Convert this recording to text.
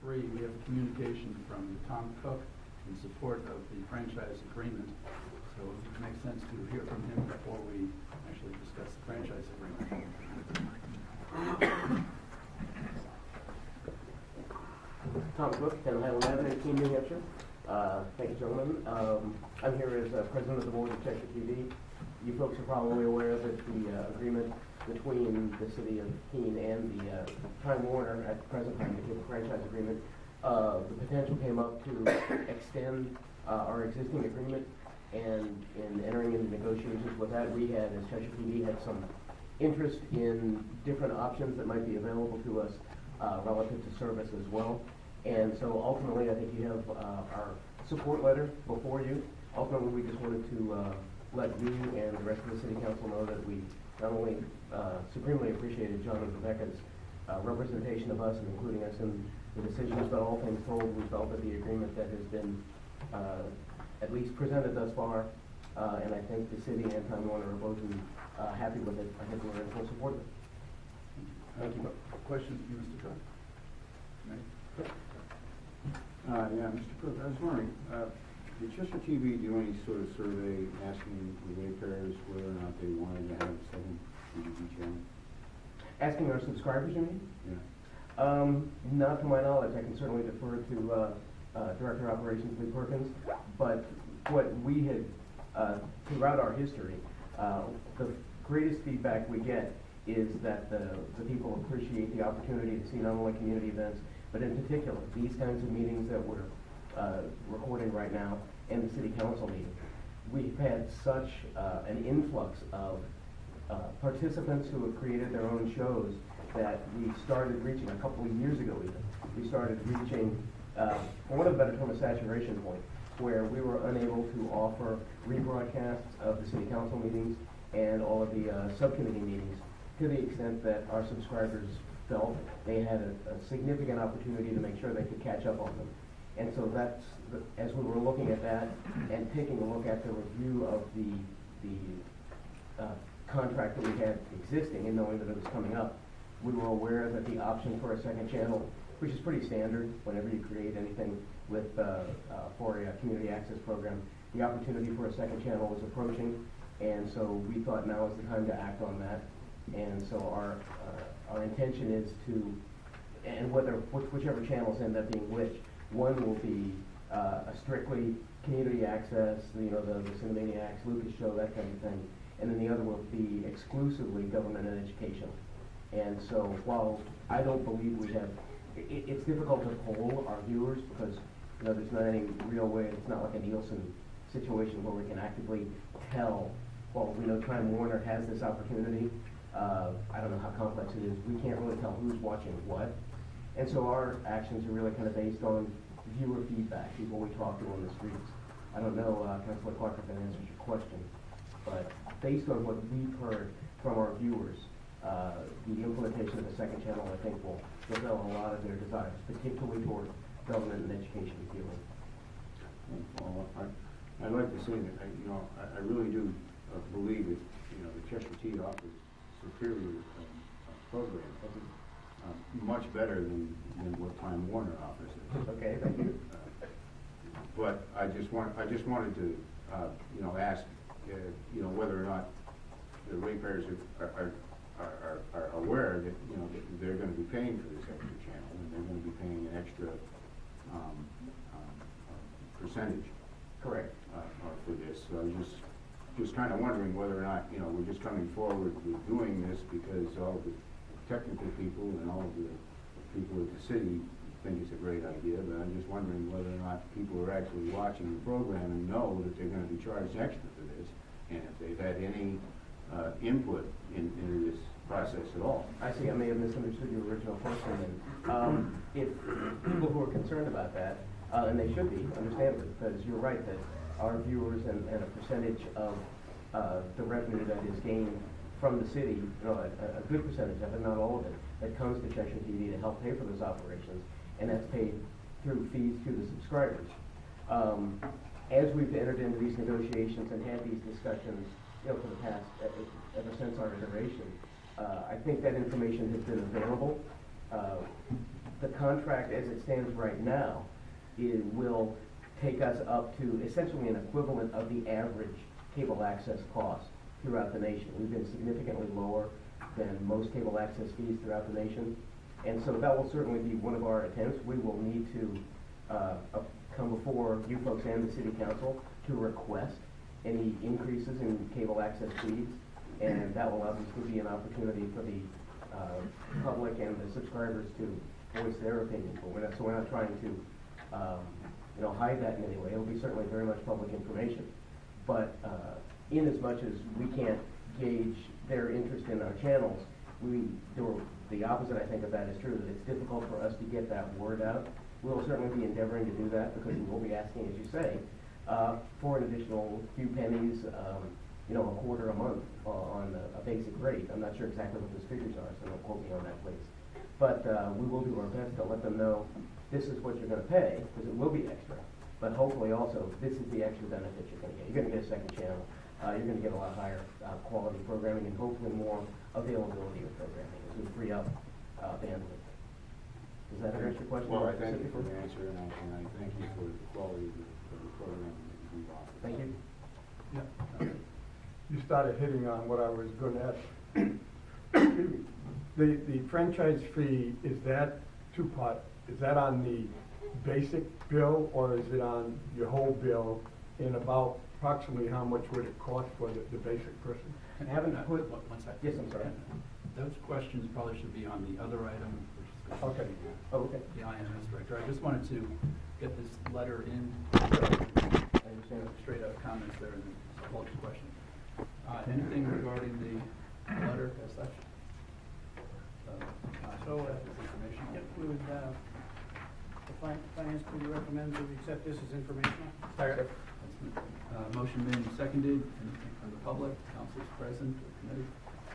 3, we have a communication from Tom Cook in support of the franchise agreement. So it makes sense to hear from him before we actually discuss the franchise agreement. Tom Cook, 10 Highland Avenue, Keene, New Hampshire. Thank you, gentlemen. I'm here as president of the board of Cheshire TV. You folks are probably aware that the agreement between the city of Keene and the Time Warner at the present time, the franchise agreement, the potential came up to extend our existing agreement, and in entering into negotiations with that, we had, as Cheshire TV, had some interest in different options that might be available to us relative to service as well. And so ultimately, I think you have our support letter before you. Ultimately, we just wanted to let you and the rest of the city council know that we not only supremely appreciated John and Rebecca's representation of us and including us in the decisions, but all things told, we felt that the agreement that has been at least presented thus far, and I think the city and Time Warner are both happy with it. I think we're in full support of it. Thank you. Questions from Mr. Cook? Yeah, Mr. Cook, I was wondering, did Cheshire TV do any sort of survey asking the ratepayers whether or not they wanted to have a second TV channel? Asking our subscribers, you mean? Yeah. Not to my knowledge. I can certainly defer to Director of Operations Lee Perkins, but what we had, throughout our history, the greatest feedback we get is that the people appreciate the opportunity to see not only community events, but in particular, these kinds of meetings that we're recording right now and the city council meeting. We've had such an influx of participants who have created their own shows that we started reaching a couple of years ago even. We started reaching, for want of a better term, a saturation point, where we were unable to offer rebroadcasts of the city council meetings and all of the subcommittee meetings to the extent that our subscribers felt they had a significant opportunity to make sure they could catch up on them. And so that's, as we were looking at that and taking a look at the review of the contract that we had existing and knowing that it was coming up, we were aware that the option for a second channel, which is pretty standard whenever you create anything with for a community access program, the opportunity for a second channel was approaching, and so we thought now is the time to act on that. And so our intention is to, and whichever channels end up being which, one will be a strictly community access, you know, the Cinemaniacs, Lucas Show, that kind of thing, and then the other will be exclusively government and education. And so while I don't believe we have, it's difficult to poll our viewers because, you know, there's not any real way, it's not like a Nielsen situation where we can actively tell, well, we know Time Warner has this opportunity. I don't know how complex it is. We can't really tell who's watching what. And so our actions are really kind of based on viewer feedback, people we talk to on the streets. I don't know, Councilor Clark, if that answers your question, but based on what we've heard from our viewers, the implementation of the second channel, I think, will fulfill a lot of their desires, particularly toward government and education viewing. Well, I'd like to say that, I really do believe that, the Cheshire TV offers superior program, much better than what Time Warner offers. Okay, thank you. But I just wanted to, ask, whether or not the ratepayers are aware that, that they're going to be paying for this extra channel, and they're going to be paying an extra percentage. Correct. For this. So I was just kind of wondering whether or not, we're just coming forward with doing this because all the technical people and all of the people at the city think it's a great idea, but I'm just wondering whether or not people are actually watching the program and know that they're going to be charged extra for this, and if they've had any input into this process at all. I see. I may have misunderstood your original question. And if people who are concerned about that, and they should be, understandably, because you're right that our viewers and a percentage of the revenue that is gained from the city, a good percentage of it, not all of it, that comes to Cheshire TV to help pay for those operations, and that's paid through fees to the subscribers. As we've entered into these negotiations and had these discussions, for the past, ever since our iteration, I think that information has been available. The contract as it stands right now, it will take us up to essentially an equivalent of the average cable access cost throughout the nation. We've been significantly lower than most cable access fees throughout the nation. And so that will certainly be one of our attempts. We will need to come before you folks and the city council to request any increases in cable access fees. And that will obviously be an opportunity for the public and the subscribers to voice their opinion. But we're not trying to hide that in any way. It'll be certainly very much public information. But in as much as we can't gauge their interest in our channels, the opposite, I think, of that is true, that it's difficult for us to get that word out. We'll certainly be endeavoring to do that because we will be asking, as you say, for an additional few pennies, a quarter a month on a basic rate. I'm not sure exactly what those figures are, so don't quote me on that, please. But we will do our best to let them know this is what you're going to pay, because it will be extra. But hopefully also, this is the extra benefit you're going to get. You're going to get a second channel. You're going to get a lot higher quality programming and hopefully more availability of programming as we free up bandwidth. Does that address your question? Well, I thank you for the answer, and I thank you for the quality of the program that you've offered. Thank you. Yeah. You started hitting on what I was going to ask. The franchise fee, is that two-part? Is that on the basic bill, or is it on your whole bill? And about approximately how much would it cost for the basic person? I haven't put. One second. Yes, I'm sorry. Those questions probably should be on the other item, which is going to Okay. be Oh, okay. the IMS director. I just wanted to get this letter in. I understand. Straight out comments there and then hold your question. Anything regarding the letter as such? Information? Yep, we would, the finance committee recommends that we accept this as informational. Motion made and seconded. Anything from the public, councilors present, or committee?